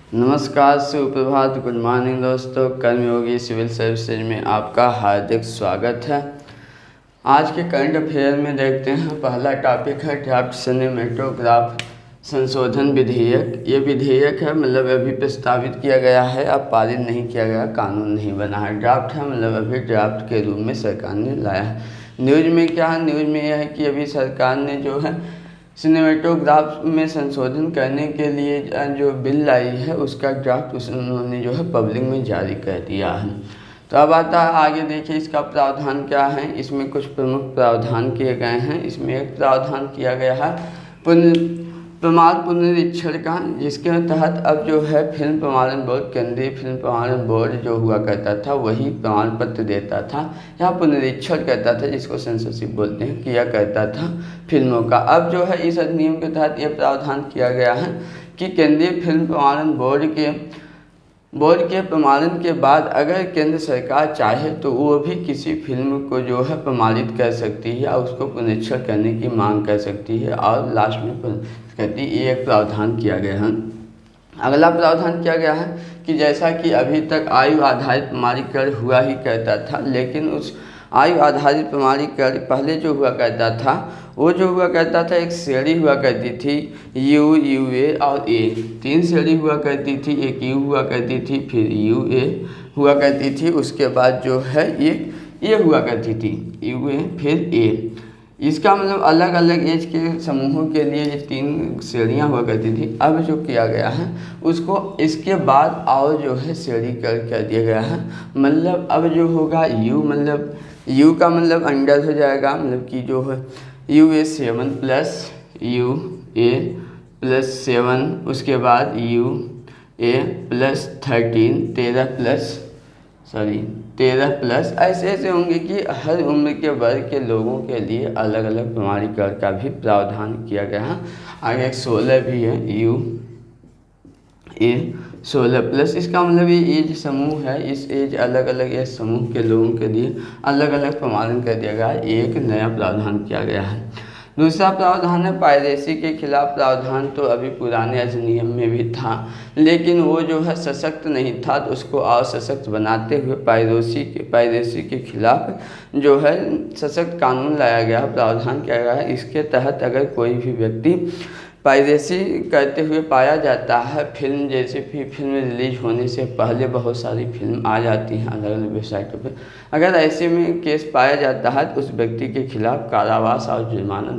नमस्कार, सुप्रभात, good morning दोस्तों। कर्मयोगी सिविल सर्विसेज में आपका हार्दिक स्वागत है। आज के करंट अफेयर में देखते हैं। पहला टॉपिक है ड्राफ्ट सिनेमेटोग्राफ संशोधन विधेयक। ये विधेयक है, मतलब अभी प्रस्तावित किया गया है, अब पारित नहीं किया गया, कानून नहीं बना है। ड्राफ्ट है, मतलब अभी ड्राफ्ट के रूप में सरकार ने लाया है। न्यूज़ में क्या है, न्यूज़ में यह है कि अभी सरकार ने जो है सिनेमेटोग्राफ में संशोधन करने के लिए जो बिल लाई है उसका ड्राफ्ट उन्होंने जो है पब्लिक में जारी कर दिया है। तो अब आता है आगे, देखिए इसका प्रावधान क्या है। इसमें कुछ प्रमुख प्रावधान किए गए हैं। इसमें एक प्रावधान किया गया है प्रमाण पुनरीक्षण का, जिसके तहत अब जो है फिल्म प्रमाणन बोर्ड, केंद्रीय फिल्म प्रमाणन बोर्ड जो हुआ करता था वही प्रमाण पत्र देता था या पुनरीक्षण करता था, जिसको सेंसरशिप बोलते हैं, किया करता था फिल्मों का। अब जो है इस अधिनियम के तहत ये प्रावधान किया गया है कि केंद्रीय फिल्म प्रमाणन बोर्ड के प्रमाणन के बाद अगर केंद्र सरकार चाहे तो वो भी किसी फिल्म को जो है प्रमाणित कर सकती है या उसको पुनरीक्षण करने की मांग कर सकती है और लास्ट में कहती है। ये एक प्रावधान किया गया है। अगला प्रावधान किया गया है कि जैसा कि अभी तक आयु आधारित प्रमाणीकरण हुआ ही करता था, लेकिन उस आयु आधारित प्रमाणीकरण पहले जो हुआ करता था वो जो हुआ करता था, एक श्रेणी हुआ करती थी यू, यूए और ए। 3 श्रेणी हुआ करती थी। एक यू हुआ करती थी, फिर यूए हुआ करती थी, उसके बाद जो है ये हुआ करती थी यूए, फिर ए। इसका मतलब अलग अलग एज के समूहों के लिए ये 3 श्रेणियाँ हुआ करती थी। अब जो किया गया है उसको इसके बाद और जो है श्रेणी कर दिया गया है। मतलब अब जो होगा यू, मतलब यू का मतलब अंडर हो जाएगा, मतलब कि जो है U A 7 plus U A plus 7, उसके बाद यू ए प्लस 13 प्लस ऐसे ऐसे होंगे कि हर उम्र के वर्ग के लोगों के लिए अलग अलग प्रमाणीकरण का भी प्रावधान किया गया है। आगे एक 16 भी है, यू ए 16 प्लस। इसका मतलब ये एज समूह है, इस एज अलग अलग एज समूह के लोगों के लिए अलग अलग प्रमाणन कर दिया गया है। एक नया प्रावधान किया गया है। दूसरा प्रावधान है पायरेसी के खिलाफ प्रावधान। तो अभी पुराने अधिनियम में भी था, लेकिन वो जो है सशक्त नहीं था, तो उसको और सशक्त बनाते हुए पायरेसी के खिलाफ जो है सशक्त कानून लाया गया, प्रावधान किया गया है। इसके तहत अगर कोई भी व्यक्ति पायरेसी करते हुए पाया जाता है, फिल्म जैसे भी फिल्म रिलीज होने से पहले बहुत सारी फिल्म आ जाती हैं अलग अलग वेबसाइटों पर, अगर ऐसे में केस पाया जाता है तो उस व्यक्ति के खिलाफ कारावास और जुर्माना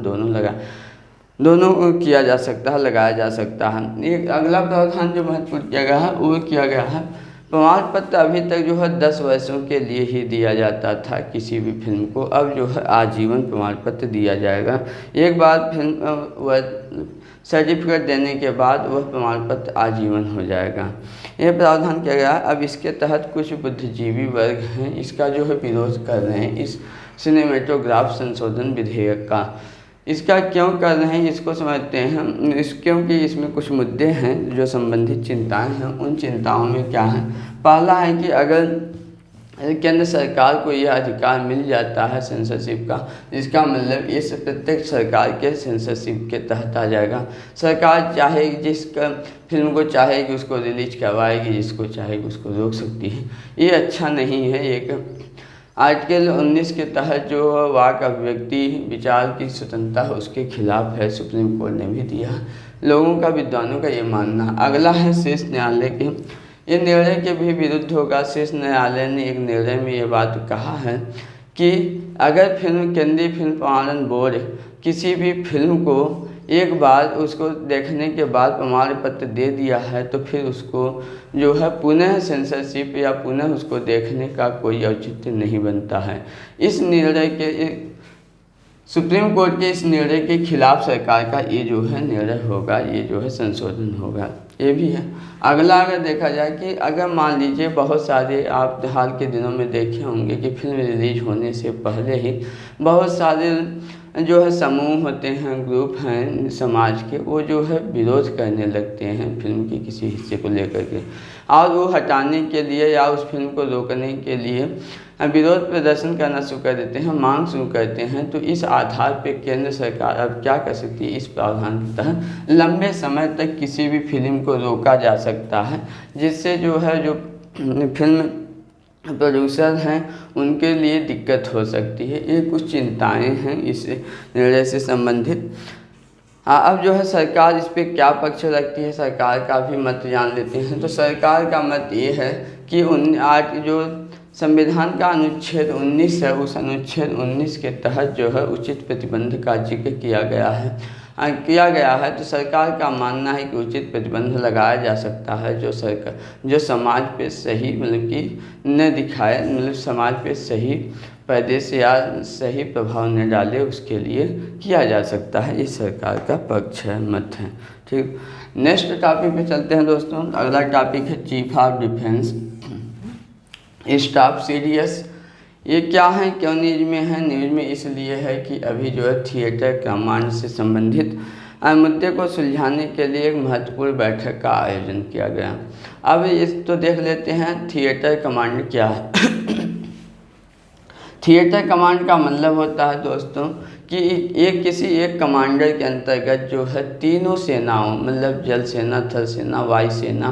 दोनों किया जा सकता है, लगाया जा सकता है। एक अगला प्रावधान जो महत्वपूर्ण किया गया है वो किया गया है प्रमाण पत्र अभी तक जो है 10 वर्षों के लिए ही दिया जाता था किसी भी फिल्म को, अब जो है आजीवन प्रमाण पत्र दिया जाएगा। एक बार फिल्म सर्टिफिकेट देने के बाद वह प्रमाण पत्र आजीवन हो जाएगा। यह प्रावधान किया गया है। अब इसके तहत कुछ बुद्धिजीवी वर्ग हैं, इसका जो है विरोध कर रहे हैं इस सिनेमेटोग्राफ संशोधन विधेयक का। इसका क्यों कर रहे हैं इसको समझते हैं। क्योंकि इसमें कुछ मुद्दे हैं जो संबंधित चिंताएं हैं। उन चिंताओं में क्या है, पहला है कि अगर केंद्र सरकार को यह अधिकार मिल जाता है सेंसरशिप का, जिसका मतलब ये प्रत्यक्ष सरकार के सेंसरशिप के तहत आ जाएगा। सरकार चाहेगी, जिसका फिल्म को चाहेगी उसको रिलीज करवाएगी, जिसको चाहेगी उसको रोक सकती है। ये अच्छा नहीं है। एक आर्टिकल 19 के तहत जो वाक अभिव्यक्ति विचार की स्वतंत्रता है उसके खिलाफ है, सुप्रीम कोर्ट ने भी दिया। लोगों का, विद्वानों का ये मानना। अगला है शीर्ष न्यायालय के, ये निर्णय के भी विरुद्ध होगा। शीर्ष न्यायालय ने एक निर्णय में ये बात कहा है कि अगर केंद्रीय फिल्म प्रमाणन बोर्ड किसी भी फिल्म को एक बार उसको देखने के बाद प्रमाण पत्र दे दिया है तो फिर उसको जो है पुनः सेंसरशिप या पुनः उसको देखने का कोई औचित्य नहीं बनता है। इस निर्णय के, सुप्रीम कोर्ट के इस निर्णय के खिलाफ सरकार का ये जो है निर्णय होगा, ये जो है संशोधन होगा, ये भी है। अगला अगर देखा जाए कि अगर मान लीजिए बहुत सारे, आप हाल के दिनों में देखे होंगे कि फिल्म रिलीज होने से पहले ही बहुत सारे जो है समूह होते हैं, ग्रुप हैं समाज के, वो जो है विरोध करने लगते हैं फिल्म के किसी हिस्से को लेकर के, और वो हटाने के लिए या उस फिल्म को रोकने के लिए विरोध प्रदर्शन करना शुरू कर देते हैं, मांग शुरू करते हैं। तो इस आधार पर केंद्र सरकार अब क्या कर सकती है, इस प्रावधान के तहत लंबे समय तक किसी भी फिल्म को रोका जा सकता है, जिससे जो है जो फिल्म प्रोड्यूसर हैं उनके लिए दिक्कत हो सकती है। ये कुछ चिंताएं हैं इस निर्णय से संबंधित। अब जो है सरकार इस पे क्या पक्ष रखती है, सरकार का भी मत जान लेते हैं। तो सरकार का मत ये है कि आज जो संविधान का अनुच्छेद 19 है, उस अनुच्छेद 19 के तहत जो है उचित प्रतिबंध का जिक्र किया गया है। तो सरकार का मानना है कि उचित प्रतिबंध लगाया जा सकता है जो समाज पे सही मतलब कि न दिखाए, मतलब समाज पे सही परिदृश्य या सही प्रभाव न डाले, उसके लिए किया जा सकता है। ये सरकार का पक्ष है, मत है। ठीक, नेक्स्ट टॉपिक पे चलते हैं दोस्तों। अगला टॉपिक है chief of defence staff CDS. ये क्या है, क्यों न्यूज में है? न्यूज में इसलिए है कि अभी जो है थिएटर कमांड से संबंधित मुद्दे को सुलझाने के लिए एक महत्वपूर्ण बैठक का आयोजन किया गया। अब इस तो देख लेते हैं थिएटर कमांड क्या है। थिएटर कमांड का मतलब होता है दोस्तों कि किसी एक कमांडर के अंतर्गत जो है तीनों सेनाओं मतलब जल सेना, थल सेना, वायु सेना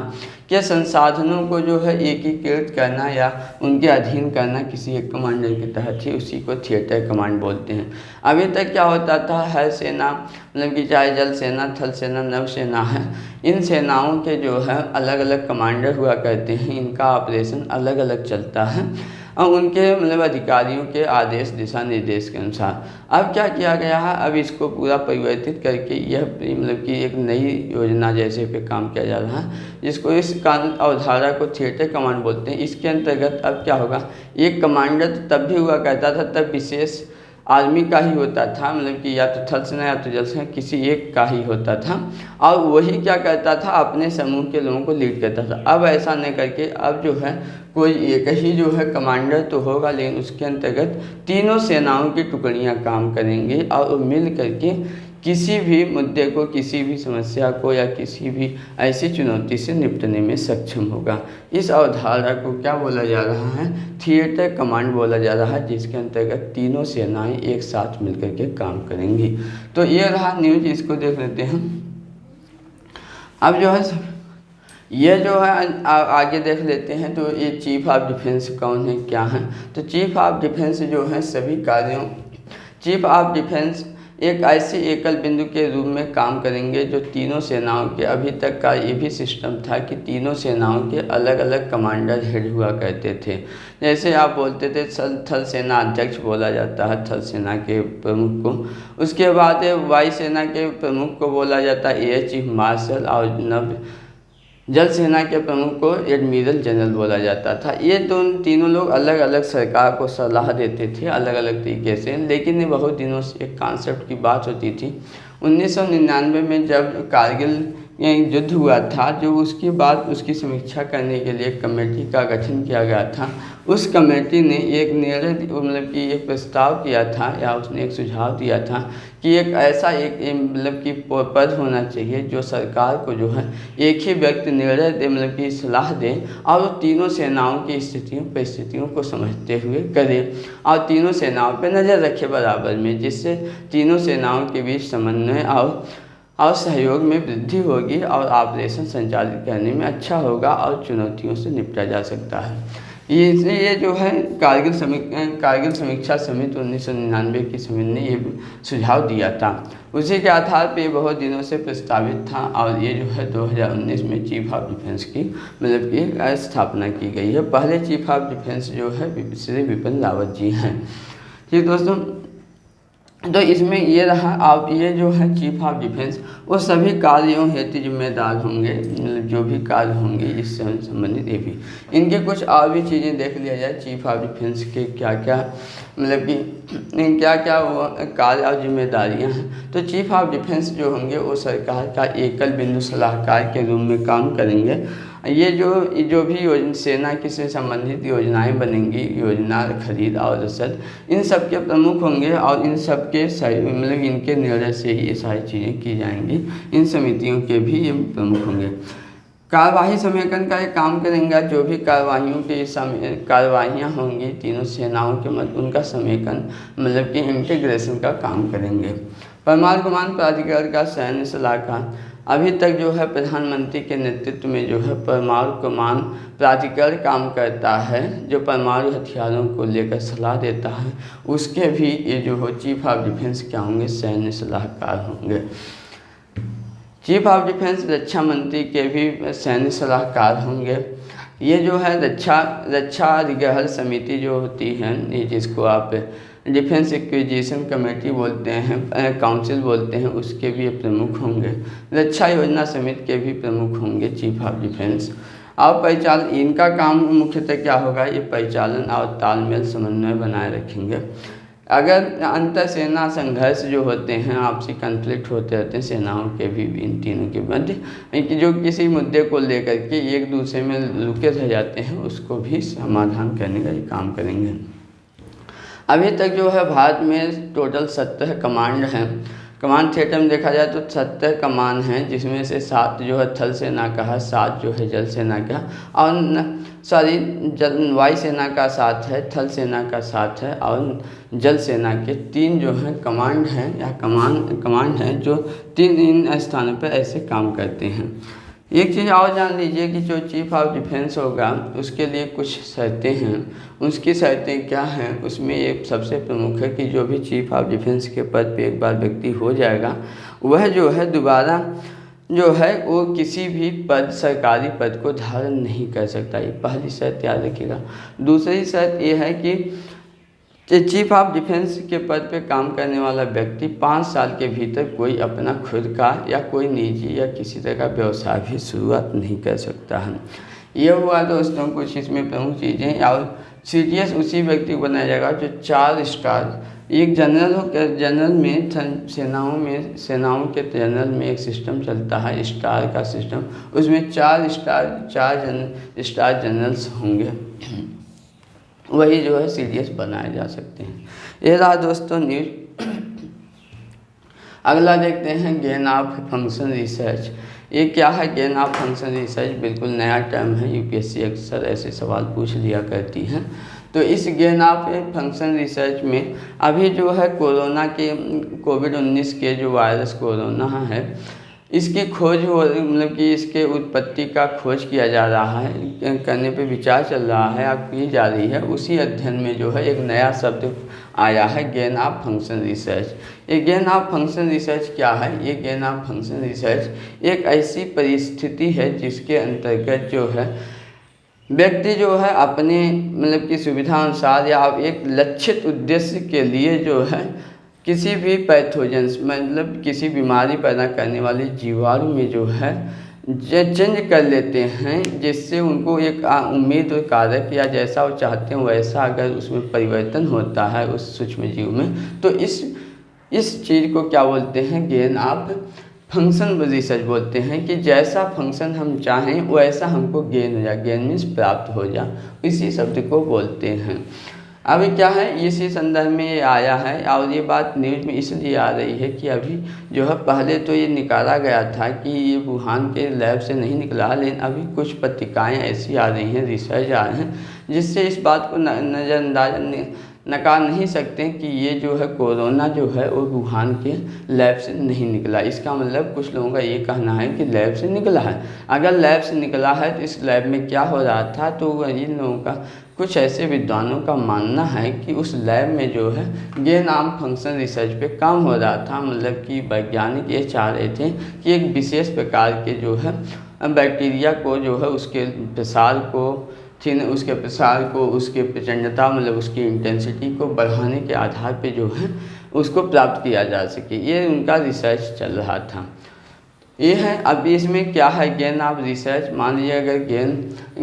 के संसाधनों को जो है एकीकृत करना या उनके अधीन करना किसी एक कमांडर के तहत ही, उसी को थिएटर कमांड बोलते हैं। अभी तक क्या होता था, हर सेना मतलब कि चाहे जल सेना, थल सेना, नभ सेना है, इन सेनाओं के जो है अलग अलग कमांडर हुआ करते हैं, इनका ऑपरेशन अलग अलग चलता है और उनके मतलब अधिकारियों के आदेश दिशा निर्देश के अनुसार। अब क्या किया गया है, अब इसको पूरा परिवर्तित करके यह मतलब कि एक नई योजना जैसे पे काम किया जा रहा है, जिसको इस कानून अवधारा को थिएटर कमांड बोलते हैं। इसके अंतर्गत अब क्या होगा, एक कमांडर तब भी हुआ करता था, तब विशेष आर्मी का ही होता था, मतलब कि या तो थल सेना या तो जल सेना, किसी एक का ही होता था, और वही क्या करता था, अपने समूह के लोगों को लीड करता था। अब ऐसा नहीं करके अब जो है कोई एक ही जो है कमांडर तो होगा, लेकिन उसके अंतर्गत तीनों सेनाओं की टुकड़ियां काम करेंगी और मिल करके किसी भी मुद्दे को, किसी भी समस्या को या किसी भी ऐसी चुनौती से निपटने में सक्षम होगा। इस अवधारणा को क्या बोला जा रहा है, थिएटर कमांड बोला जा रहा है, जिसके अंतर्गत तीनों सेनाएं एक साथ मिलकर के काम करेंगी। तो ये रहा न्यूज, इसको देख लेते हैं। अब जो है ये जो है आगे देख लेते हैं। तो ये चीफ ऑफ डिफेंस कौन है, क्या है? तो चीफ ऑफ डिफेंस जो है सभी कार्यों, चीफ ऑफ डिफेंस एक ऐसे एकल बिंदु के रूप में काम करेंगे जो तीनों सेनाओं के, अभी तक का ये भी सिस्टम था कि तीनों सेनाओं के अलग अलग कमांडर हेड हुआ करते थे। जैसे आप बोलते थे थल सेना अध्यक्ष बोला जाता है थल सेना के प्रमुख को, उसके बाद वायु सेना के प्रमुख को बोला जाता है एयर चीफ मार्शल, और नभ जल सेना के प्रमुख को एडमिरल जनरल बोला जाता था। ये तीनों लोग अलग अलग सरकार को सलाह देते थे अलग अलग तरीके से, लेकिन बहुत दिनों से एक कॉन्सेप्ट की बात होती थी। 1999 में जब कारगिल युद्ध हुआ था, जो उसके बाद उसकी समीक्षा करने के लिए एक कमेटी का गठन किया गया था। उस कमेटी ने एक निर्णय मतलब कि एक प्रस्ताव किया था, या उसने एक सुझाव दिया था कि एक ऐसा एक मतलब कि पद होना चाहिए जो सरकार को जो है एक ही व्यक्ति निर्णय दे, मतलब कि सलाह दे, और वो तीनों सेनाओं की परिस्थितियों को समझते हुए करे और तीनों सेनाओं पर नज़र रखे बराबर में, जिससे तीनों सेनाओं के बीच समन्वय और सहयोग में वृद्धि होगी और ऑपरेशन संचालित करने में अच्छा होगा और चुनौतियों से निपटा जा सकता है। ये जो है कारगिल समीक्षा समिति 1999 की समिति ने ये सुझाव दिया था। उसी के आधार पर बहुत दिनों से प्रस्तावित था, और ये जो है 2019 में चीफ ऑफ डिफेंस की मतलब कि स्थापना की गई है। पहले चीफ ऑफ डिफेंस जो है श्री बिपिन रावत जी हैं। ठीक दोस्तों, तो इसमें ये रहा, आप ये जो है चीफ ऑफ डिफेंस वो सभी कार्यों हेतु जिम्मेदार होंगे, मतलब जो भी कार्य होंगे इससे संबंधित। ये भी इनके कुछ और भी चीज़ें देख लिया जाए, चीफ ऑफ डिफेंस के क्या क्या मतलब कि क्या क्या वो कार्य और जिम्मेदारियां हैं। तो चीफ ऑफ डिफेंस जो होंगे वो सरकार का एकल बिंदु सलाहकार के रूप में काम करेंगे। ये जो भी सेना की से संबंधित योजनाएं बनेंगी, योजना खरीद और रसद, इन सब के प्रमुख होंगे और इन सब के मतलब इनके निर्णय से ही ये सारी चीज़ें की जाएंगी। इन समितियों के भी ये प्रमुख होंगे। कार्यवाही समेकन का एक काम करेंगे। जो भी कार्यवाहियाँ होंगी तीनों सेनाओं के मध्य, उनका समेकन मतलब कि इंटीग्रेशन का काम करेंगे। परमाणु कमान प्राधिकरण का सैन्य सलाहकार, अभी तक जो है प्रधानमंत्री के नेतृत्व में जो है परमाणु कमान प्राधिकरण काम करता है, जो परमाणु हथियारों को लेकर सलाह देता है। उसके भी ये जो हो चीफ ऑफ डिफेंस क्या होंगे, सैन्य सलाहकार होंगे। चीफ ऑफ डिफेंस रक्षा मंत्री के भी सैन्य सलाहकार होंगे। ये जो है रक्षा अधिग्रहण समिति जो होती है, ये जिसको आप डिफेंस एक्विजिशन कमेटी बोलते हैं, काउंसिल बोलते हैं, उसके भी प्रमुख होंगे। रक्षा योजना समिति के भी प्रमुख होंगे चीफ ऑफ डिफेंस। और परिचालन, इनका काम मुख्यतः क्या होगा, ये परिचालन और तालमेल समन्वय बनाए रखेंगे। अगर अंतर सेना संघर्ष जो होते हैं, आपसी कन्फ्लिक्ट होते रहते हैं सेनाओं के भी इन तीनों के मध्य, कि जो किसी मुद्दे को लेकर के एक दूसरे में रुके रह जाते हैं, उसको भी समाधान करने का ये काम करेंगे। अभी तक जो है भारत में टोटल 17 कमांड हैं। कमांड थिएटर में देखा जाए तो 17 कमान हैं, जिसमें से 7 जो है थल सेना का है, 7 जो है जल सेना का, और वायु सेना का 7 है, थल सेना का 7 है, और जल सेना के 3 जो हैं कमांड हैं या कमांड हैं, जो 3 इन स्थानों पर ऐसे काम करते हैं। एक चीज़ और जान लीजिए कि जो चीफ ऑफ डिफेंस होगा उसके लिए कुछ शर्तें हैं। उसकी शर्तें क्या हैं, उसमें एक सबसे प्रमुख है कि जो भी चीफ ऑफ डिफेंस के पद पे एक बार व्यक्ति हो जाएगा, वह जो है दोबारा जो है वो किसी भी सरकारी पद को धारण नहीं कर सकता। ये पहली शर्त याद रखिएगा। दूसरी शर्त ये है कि चीफ ऑफ डिफेंस के पद पे काम करने वाला व्यक्ति 5 साल के भीतर कोई अपना खुद का या कोई निजी या किसी तरह का व्यवसाय भी शुरुआत नहीं कर सकता है। ये हुआ दोस्तों कुछ इसमें प्रमुख चीज़ें। और CDS उसी व्यक्ति को बनाया जाएगा जो 4 स्टार, एक जनरल हो, जनरल में सेनाओं के जनरल में एक सिस्टम चलता है स्टार का सिस्टम, उसमें 4 स्टार जनरल्स होंगे, वही जो है CDS बनाए जा सकते हैं। ये रहा दोस्तों न्यूज। अगला देखते हैं गेन ऑफ फंक्शन रिसर्च। ये क्या है गेन ऑफ फंक्शन रिसर्च, बिल्कुल नया टर्म है, UPSC अक्सर ऐसे सवाल पूछ लिया करती हैं। तो इस गेन ऑफ फंक्शन रिसर्च में अभी जो है कोविड-19 के जो वायरस कोरोना है, इसकी खोज मतलब कि इसके उत्पत्ति का खोज किया जा रहा है, करने पे विचार चल रहा है, अब की जा रही है। उसी अध्ययन में जो है एक नया शब्द आया है गेन ऑफ फंक्शन रिसर्च। ये गेन ऑफ फंक्शन रिसर्च क्या है, ये गेन ऑफ फंक्शन रिसर्च एक ऐसी परिस्थिति है जिसके अंतर्गत जो है व्यक्ति जो है अपने मतलब की सुविधा अनुसार या एक लक्षित उद्देश्य के लिए जो है किसी भी पैथोजेंस मतलब किसी बीमारी पैदा करने वाले जीवाणु में जो है चेंज कर लेते हैं, जिससे उनको एक उम्मीद और कारक या जैसा वो चाहते हैं वैसा अगर उसमें परिवर्तन होता है उस सूक्ष्म जीव में, तो इस चीज़ को क्या बोलते हैं गेन ऑफ फंक्शन रिसर्च बोलते हैं। कि जैसा फंक्शन हम चाहें वैसा हमको गेन हो जाए, गेन मीन्स प्राप्त हो जाए, इसी शब्द को बोलते हैं। अभी क्या है इसी संदर्भ में ये आया है और ये बात न्यूज़ में इसलिए आ रही है कि अभी जो है पहले तो ये निकाला गया था कि ये वुहान के लैब से नहीं निकला, लेकिन अभी कुछ पत्रिकाएं ऐसी आ रही हैं, रिसर्च आ रहे हैं, जिससे इस बात को नज़रअंदाज नकार नहीं सकते कि ये जो है कोरोना जो है वो वुहान के लैब से नहीं निकला। इसका मतलब कुछ लोगों का ये कहना है कि लैब से निकला है। अगर लैब से निकला है तो इस लैब में क्या हो रहा था, तो इन लोगों का कुछ ऐसे विद्वानों का मानना है कि उस लैब में जो है गेन ऑफ फंक्शन रिसर्च पे काम हो रहा था। मतलब कि वैज्ञानिक ये चाह रहे थे कि एक विशेष प्रकार के जो है बैक्टीरिया को जो है उसके प्रसार को उसके प्रचंडता मतलब उसकी इंटेंसिटी को बढ़ाने के आधार पे जो है उसको प्राप्त किया जा सके, ये उनका रिसर्च चल रहा था। ये है। अब इसमें क्या है, गेन ऑफ रिसर्च, मान लीजिए अगर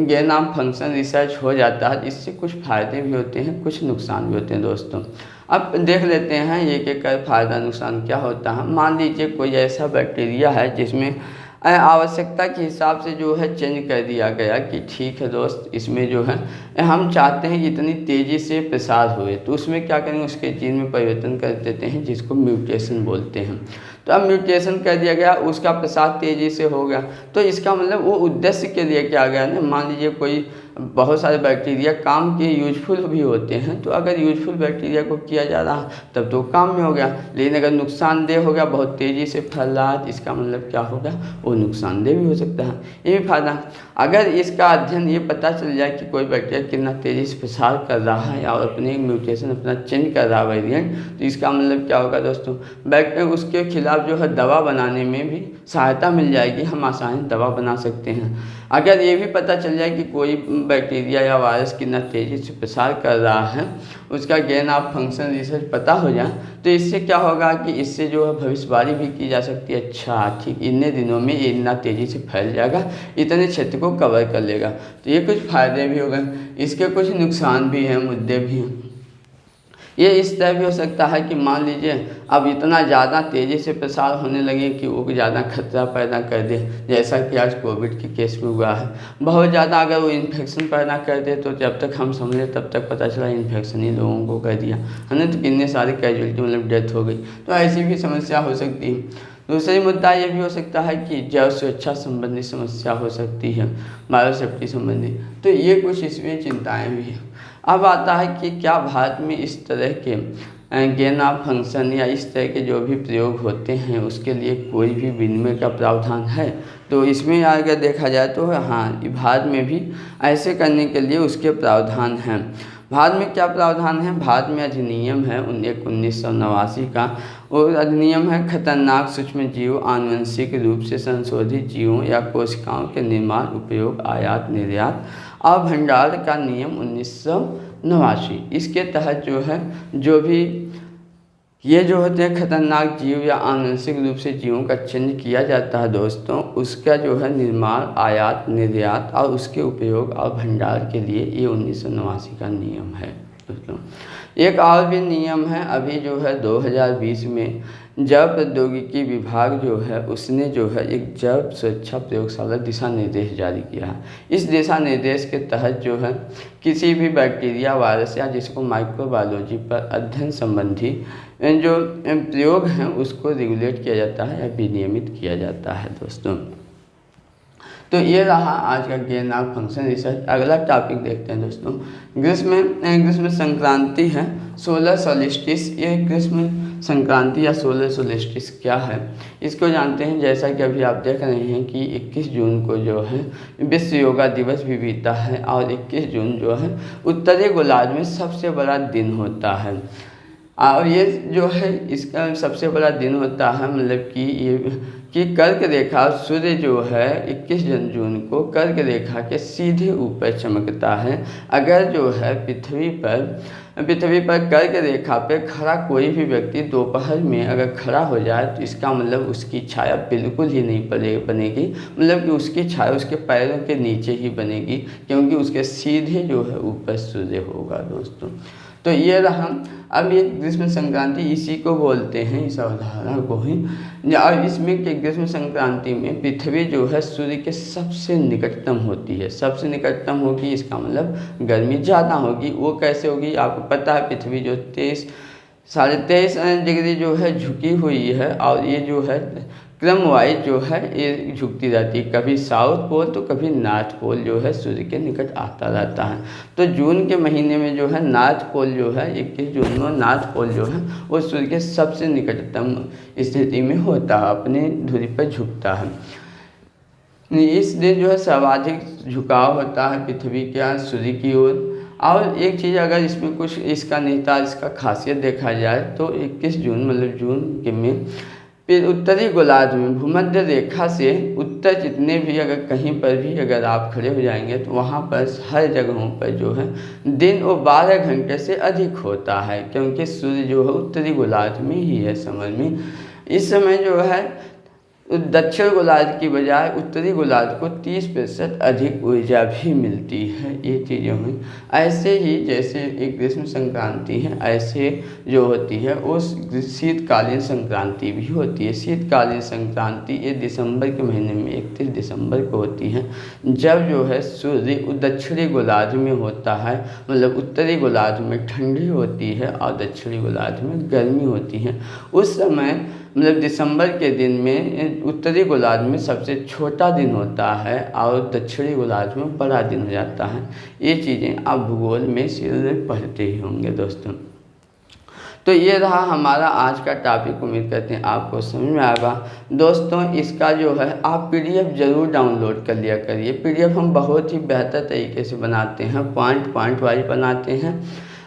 गेन ऑफ फंक्शन रिसर्च हो जाता है, इससे कुछ फ़ायदे भी होते हैं, कुछ नुकसान भी होते हैं दोस्तों। अब देख लेते हैं एक एक कर फ़ायदा नुकसान क्या होता है। मान लीजिए कोई ऐसा बैक्टीरिया है जिसमें आवश्यकता के हिसाब से जो है चेंज कर दिया गया कि ठीक है दोस्त, इसमें जो है हम चाहते हैं कि इतनी तेज़ी से प्रसार हुए, तो उसमें क्या करेंगे, उसके जीन में परिवर्तन कर देते हैं जिसको म्यूटेशन बोलते हैं। तो अब म्यूटेशन कर दिया गया, उसका प्रसार तेज़ी से हो गया, तो इसका मतलब वो उद्देश्य के लिए क्या गया ना। मान लीजिए कोई बहुत सारे बैक्टीरिया काम के यूजफुल भी होते हैं, तो अगर यूजफुल बैक्टीरिया को किया जा रहा तब तो काम में हो गया, लेकिन अगर नुकसानदेह हो गया, बहुत तेज़ी से फैल रहा है, इसका मतलब क्या होगा, वो नुकसानदेह भी हो सकता है। ये भी फायदा, अगर इसका अध्ययन ये पता चल जाए कि कोई बैक्टीरिया कितना तेज़ी से प्रसार कर रहा है और अपने म्यूटेशन अपना चेंज कर रहा है वेरिएंट, तो इसका मतलब क्या होगा दोस्तों, बैक्टीरिया उसके खिलाफ जो है दवा बनाने में भी सहायता मिल जाएगी, हम आसानी से दवा बना सकते हैं। अगर ये भी पता चल जाए कि कोई बैक्टीरिया या वायरस कितना तेज़ी से प्रसार कर रहा है, उसका गेन ऑफ फंक्शन रिसर्च पता हो जाए, तो इससे क्या होगा कि इससे जो है भविष्यवाणी भी की जा सकती है। अच्छा ठीक, इतने दिनों में ये इतना तेज़ी से फैल जाएगा, इतने क्षेत्र को कवर कर लेगा, तो ये कुछ फ़ायदे भी हो गए। इसके कुछ नुकसान भी हैं, मुद्दे भी हैं। ये इस तरह भी हो सकता है कि मान लीजिए अब इतना ज़्यादा तेज़ी से प्रसार होने लगे कि वो ज़्यादा खतरा पैदा कर दे, जैसा कि आज कोविड के केस में हुआ है। बहुत ज़्यादा अगर वो इन्फेक्शन पैदा कर दे, तो जब तक हम समझे तब तक पता चला इन्फेक्शन ही लोगों को कर दिया है ना, तो कितने सारे कैजुअलिटी मतलब डेथ हो गई, तो ऐसी भी समस्या हो सकती है। दूसरी मुद्दा ये भी हो सकता है कि जैव सुरक्षा संबंधी समस्या हो सकती है, बायोसेफ्टी संबंधी, तो ये कुछ इसमें चिंताएँ भी हैं। अब आता है कि क्या भारत में इस तरह के गेन ऑफ फंक्शन या इस तरह के जो भी प्रयोग होते हैं उसके लिए कोई भी विनिमय का प्रावधान है, तो इसमें अगर देखा जाए तो हाँ, भारत में भी ऐसे करने के लिए उसके प्रावधान हैं। भारत में क्या प्रावधान है, भारत में अधिनियम है 1989 का, और अधिनियम है खतरनाक सूक्ष्म जीव आनुवंशिक रूप से संशोधित जीवों या कोशिकाओं के निर्माण, उपयोग, आयात, निर्यात और भंडार का नियम 1989। इसके तहत जो है जो भी ये जो होते हैं खतरनाक जीव या आनुवंशिक रूप से जीवों का चयन किया जाता है दोस्तों, उसका जो है निर्माण, आयात, निर्यात और उसके उपयोग और भंडार के लिए ये 1989 का नियम है दोस्तों। एक और भी नियम है, अभी जो है 2020 में जैव प्रौद्योगिकी विभाग जो है उसने जो है एक जैव सुरक्षा प्रयोगशाला दिशा निर्देश जारी किया है। इस दिशा निर्देश के तहत जो है किसी भी बैक्टीरिया, वायरस या जिसको माइक्रोबायोलॉजी पर अध्ययन संबंधी जो प्रयोग हैं उसको रेगुलेट किया जाता है या विनियमित किया जाता है दोस्तों। तो ये रहा आज का गेन ऑफ फंक्शन रिसर्च। अगला टॉपिक देखते हैं दोस्तों, ग्रीष्म संक्रांति है, सोलर सोलिस्टिस। ये ग्रीष्म संक्रांति या सोलर सोलिस्टिस क्या है, इसको जानते हैं। जैसा कि अभी आप देख रहे हैं कि 21 जून को जो है विश्व योगा दिवस भी बीता है, और 21 जून जो है उत्तरी गोलार्ध में सबसे बड़ा दिन होता है। और ये जो है इसका सबसे बड़ा दिन होता है, मतलब कि कर्क रेखा, सूर्य जो है 21 जून को कर्क रेखा के सीधे ऊपर चमकता है। अगर जो है पृथ्वी पर कर्क रेखा पे खड़ा कोई भी व्यक्ति दोपहर में अगर खड़ा हो जाए, तो इसका मतलब उसकी छाया बिल्कुल ही नहीं बनेगी, मतलब कि उसकी छाया उसके पैरों के नीचे ही बनेगी, क्योंकि उसके सीधे जो है ऊपर सूर्य होगा दोस्तों। तो ये रहा। अब ये ग्रीष्म संक्रांति इसी को बोलते हैं, इस अवधारणा को ही। और इसमें कि ग्रीष्म संक्रांति में पृथ्वी जो है सूर्य के सबसे निकटतम होती है, सबसे निकटतम होगी, इसका मतलब गर्मी ज़्यादा होगी। वो कैसे होगी, आपको पता है पृथ्वी जो 23.5 डिग्री जो है झुकी हुई है, और ये जो है क्रम वाइज जो है ये झुकती रहती है, कभी साउथ पोल तो कभी नॉर्थ पोल जो है सूर्य के निकट आता रहता है। तो जून के महीने में जो है नॉर्थ पोल जो है 21 जून में नॉर्थ पोल जो है वो सूर्य के सबसे निकटतम स्थिति में होता है, अपने धुरी पर झुकता है। इस दिन जो है सर्वाधिक झुकाव होता है पृथ्वी के सूर्य की ओर। और एक चीज़ अगर इसमें कुछ इसका निहितार्थ, इसका खासियत देखा जाए तो 21 जून मतलब जून के में फिर उत्तरी गोलार्ध में भूमध्य रेखा से उत्तर जितने भी अगर कहीं पर भी अगर आप खड़े हो जाएंगे, तो वहाँ पर हर जगहों पर जो है दिन वो 12 घंटे से अधिक होता है, क्योंकि सूर्य जो है उत्तरी गोलार्ध में ही है समर में। इस समय जो है दक्षिण गोलार्ध की बजाय उत्तरी गोलार्ध को 30% अधिक ऊर्जा भी मिलती है। ये चीज़ें हुई। ऐसे ही जैसे एक ग्रीष्म संक्रांति है, ऐसे जो होती है वो शीतकालीन संक्रांति भी होती है। शीतकालीन संक्रांति ये दिसंबर के महीने में 31 दिसंबर को होती है, जब जो है सूर्य दक्षिणी गोलार्ध में होता है, मतलब उत्तरी गोलार्ध में ठंडी होती है और दक्षिणी गोलार्ध में गर्मी होती है। उस समय मतलब दिसंबर के दिन में उत्तरी गोलार्ध में सबसे छोटा दिन होता है और दक्षिणी गोलार्ध में बड़ा दिन हो जाता है। ये चीज़ें आप भूगोल में सीधे पढ़ते ही होंगे दोस्तों। तो ये रहा हमारा आज का टॉपिक। उम्मीद करते हैं आपको समझ में आएगा दोस्तों। इसका जो है आप PDF ज़रूर डाउनलोड कर लिया करिए। PDF हम बहुत ही बेहतर तरीके से बनाते हैं, पॉइंट वाइज बनाते हैं,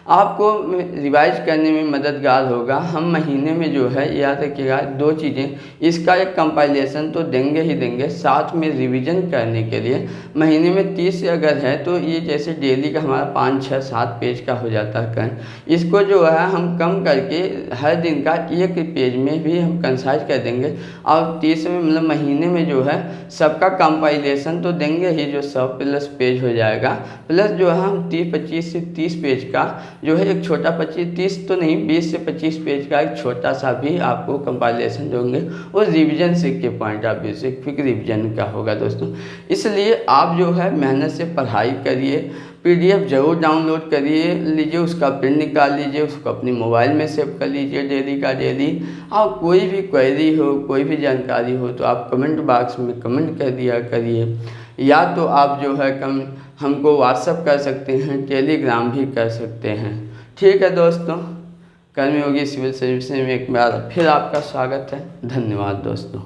आपको रिवाइज करने में मददगार होगा। हम महीने में जो है याद रखिएगा 2 चीज़ें, इसका एक कंपाइलेशन तो देंगे ही देंगे, साथ में रिवीजन करने के लिए महीने में 30 अगर है तो ये जैसे डेली का हमारा 5, 6, 7 पेज का हो जाता है। इसको जो है हम कम करके हर दिन का 1 पेज में भी हम कंसाइज कर देंगे और 30 में मतलब महीने में जो है सबका कंपाइलेशन तो देंगे ही, जो 100+ पेज हो जाएगा, प्लस जो है हम 25 से 30 पेज का जो है एक छोटा 25-30 तो नहीं 20 से 25 पेज का एक छोटा सा भी आपको कंपाइलेशन देंगे। और रिवीजन से के पॉइंट ऑफ व्यू से क्विक रिवीजन का होगा दोस्तों। इसलिए आप जो है मेहनत से पढ़ाई करिए, PDF ज़रूर डाउनलोड करिए लीजिए, उसका प्रिंट निकाल लीजिए, उसको अपनी मोबाइल में सेव कर लीजिए डेली का डेली। और कोई भी क्वेरी हो, कोई भी जानकारी हो तो आप कमेंट बॉक्स में कमेंट कर दिया करिए, या तो आप जो है हमको व्हाट्सअप कर सकते हैं, टेलीग्राम भी कर सकते हैं। ठीक है दोस्तों, कर्मयोगी सिविल सर्विस में एक बार फिर आपका स्वागत है। धन्यवाद दोस्तों।